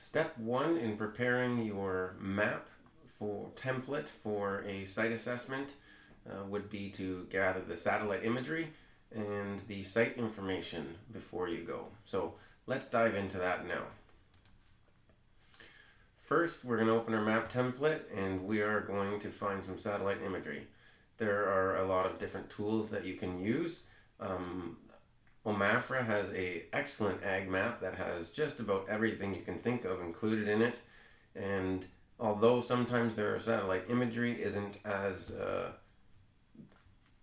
Step one in preparing your map for template for a site assessment would be to gather the satellite imagery and the site information before you go. So let's dive into that now. First, we're going to open our map template and we are going to find some satellite imagery. There are a lot of different tools that you can use. Omafra has an excellent ag map that has just about everything you can think of included in it. And although sometimes their satellite imagery isn't as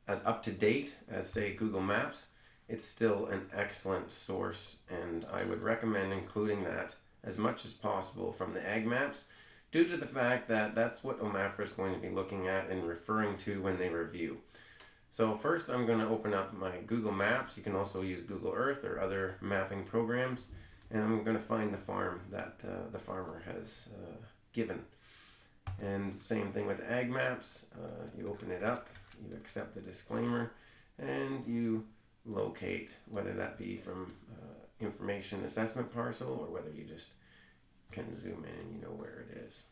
up to date as, say, Google Maps, it's still an excellent source, and I would recommend including that as much as possible from the ag maps, due to the fact that that's what Omafra is going to be looking at and referring to when they review. So first I'm going to open up my Google Maps. You can also use Google Earth or other mapping programs, and I'm going to find the farm that the farmer has given. And same thing with ag maps. You open it up, you accept the disclaimer, and you locate, whether that be from information assessment parcel or whether you just can zoom in and you know where it is.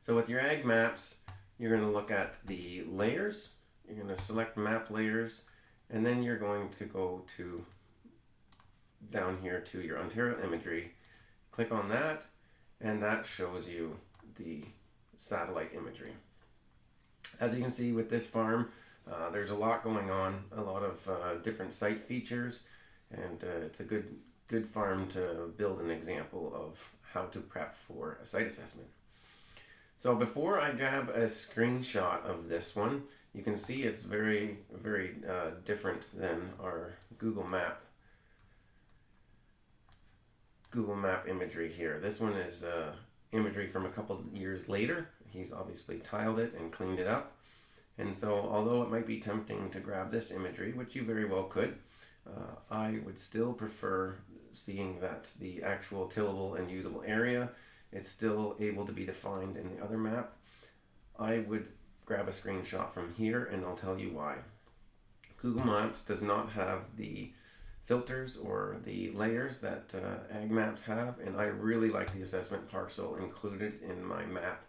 So with your ag maps, you're going to look at the layers. You're going to select map layers, and then you're going to go to down here to your Ontario imagery. Click on that, and that shows you the satellite imagery. As you can see with this farm, there's a lot going on, a lot of different site features, and it's a good farm to build an example of how to prep for a site assessment. So before I grab a screenshot of this one, you can see it's very different than our Google Map imagery here. This one is imagery from a couple years later. He's obviously tiled it and cleaned it up. And so although it might be tempting to grab this imagery, which you very well could, I would still prefer seeing that the actual tillable and usable area, it's still able to be defined in the other map. I would grab a screenshot from here, and I'll tell you why. Google Maps does not have the filters or the layers that ag maps have, and I really like the assessment parcel included in my map.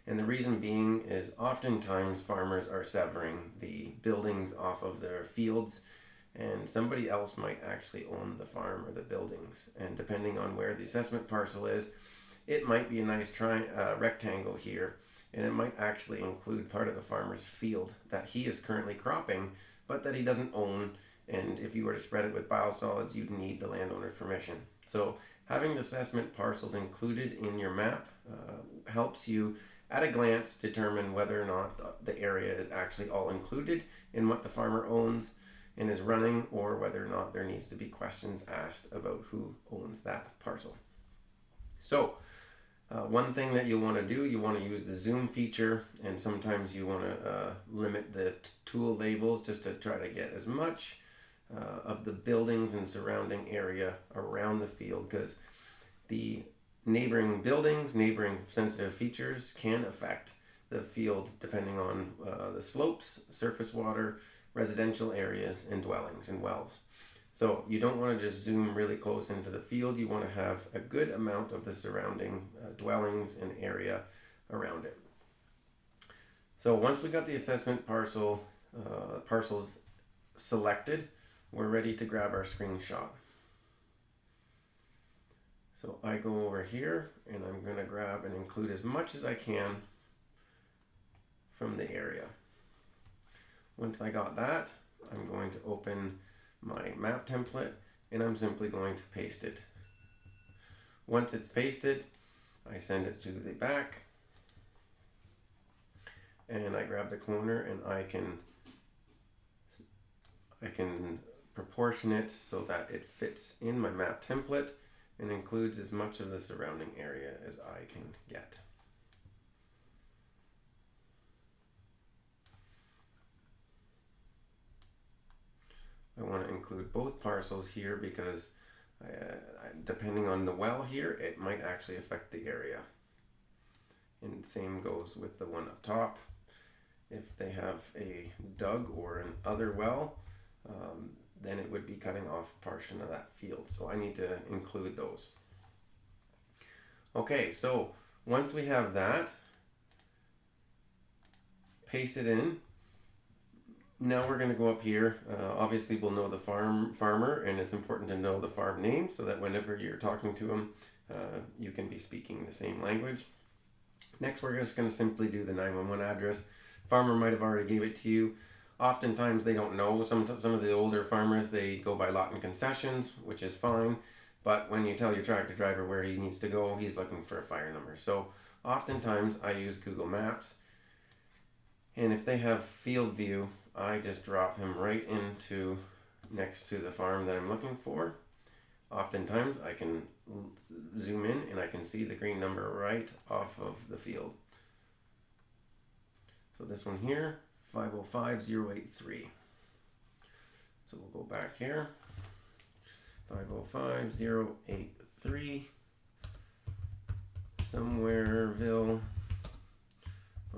And the reason being is oftentimes farmers are severing the buildings off of their fields, and somebody else might actually own the farm or the buildings. And depending on where the assessment parcel is, it might be a nice rectangle here, and it might actually include part of the farmer's field that he is currently cropping, but that he doesn't own. And if you were to spread it with biosolids, you'd need the landowner's permission. So having the assessment parcels included in your map helps you at a glance determine whether or not the area is actually all included in what the farmer owns and is running, or whether or not there needs to be questions asked about who owns that parcel. So one thing that you'll want to do, you want to use the zoom feature, and sometimes you want to limit the tool labels just to try to get as much of the buildings and surrounding area around the field, because the neighboring buildings, neighboring sensitive features can affect the field depending on the slopes, surface water, residential areas, and dwellings and wells. So you don't want to just zoom really close into the field. You want to have a good amount of the surrounding dwellings and area around it. So once we got the assessment parcels selected, we're ready to grab our screenshot. So I go over here and I'm going to grab and include as much as I can from the area. Once I got that, I'm going to open my map template, and I'm simply going to paste it. Once it's pasted, I send it to the back, and I grab the corner, and I can proportion it so that it fits in my map template and includes as much of the surrounding area as I can get. I want to include both parcels here because depending on the well here, it might actually affect the area. And same goes with the one up top. If they have a dug or an other well, then it would be cutting off a portion of that field. So I need to include those. Okay, so once we have that, paste it in. Now we're going to go up here. Obviously, we'll know the farmer, and it's important to know the farm name so that whenever you're talking to them, you can be speaking the same language. Next, we're just going to simply do the 911 address. Farmer might have already gave it to you. Oftentimes, they don't know. Some of the older farmers, they go by lot and concessions, which is fine. But when you tell your tractor driver where he needs to go, he's looking for a fire number. So oftentimes, I use Google Maps. And if they have field view, I just drop him right into next to the farm that I'm looking for. Oftentimes I can zoom in and I can see the green number right off of the field. So this one here, 505083. So we'll go back here, 505083, Somewhereville,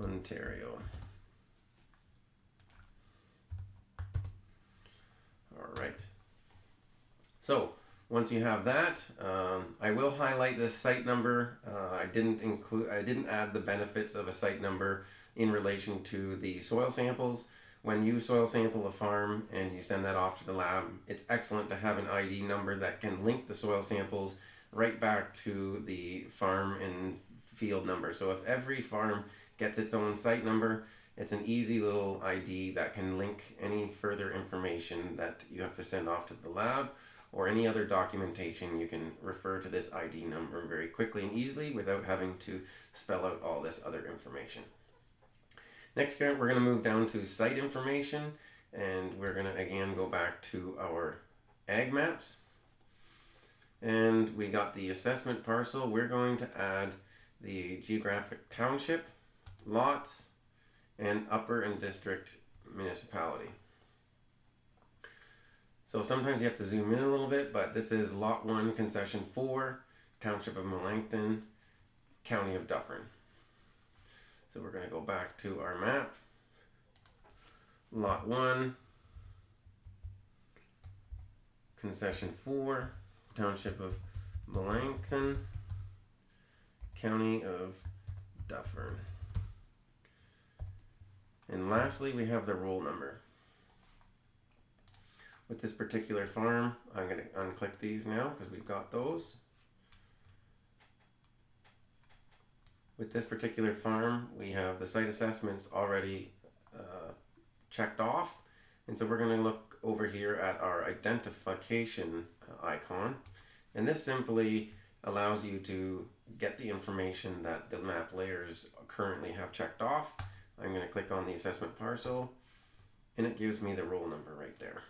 Ontario. All right. So once you have that, I will highlight this site number. I didn't add the benefits of a site number in relation to the soil samples. When you soil sample a farm and you send that off to the lab, it's excellent to have an ID number that can link the soil samples right back to the farm and field number. So if every farm gets its own site number, it's an easy little ID that can link any further information that you have to send off to the lab or any other documentation. You can refer to this ID number very quickly and easily without having to spell out all this other information. Next, we're going to move down to site information, and we're going to again go back to our ag maps. And we got the assessment parcel. We're going to add the geographic township, lots, and upper and district municipality. So sometimes you have to zoom in a little bit, but this is Lot 1, Concession 4, Township of Melanchthon, County of Dufferin. So we're going to go back to our map. Lot 1, Concession 4, Township of Melanchthon, County of Dufferin. And lastly, we have the roll number. With this particular farm, I'm going to unclick these now because we've got those. With this particular farm, we have the site assessments already checked off. And so we're going to look over here at our identification icon. And this simply allows you to get the information that the map layers currently have checked off. I'm going to click on the assessment parcel, and it gives me the roll number right there.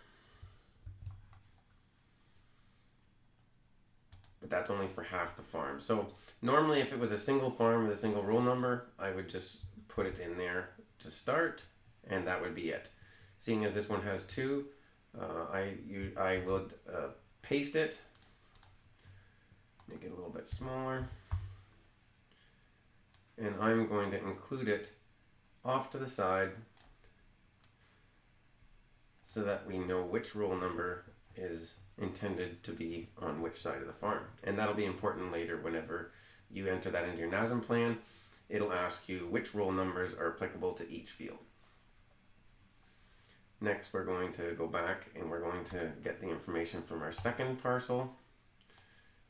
But that's only for half the farm. So normally if it was a single farm with a single roll number, I would just put it in there to start, and that would be it. Seeing as this one has two, I will paste it, make it a little bit smaller, and I'm going to include it off to the side so that we know which roll number is intended to be on which side of the farm. And that'll be important later whenever you enter that into your NASM plan. It'll ask you which roll numbers are applicable to each field. Next, we're going to go back and we're going to get the information from our second parcel,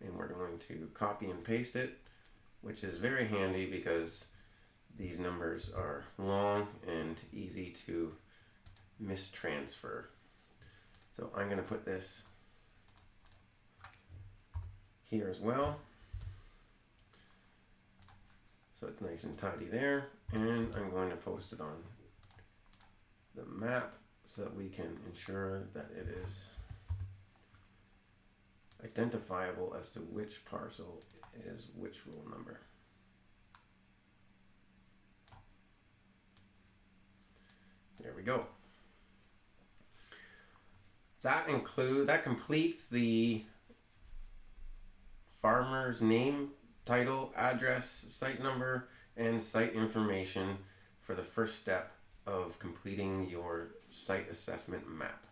and we're going to copy and paste it, which is very handy because these numbers are long and easy to mistransfer. So I'm going to put this here as well. So it's nice and tidy there. And I'm going to post it on the map so that we can ensure that it is identifiable as to which parcel is which roll number. There we go. That completes the farmer's name, title, address, site number, and site information for the first step of completing your site assessment map.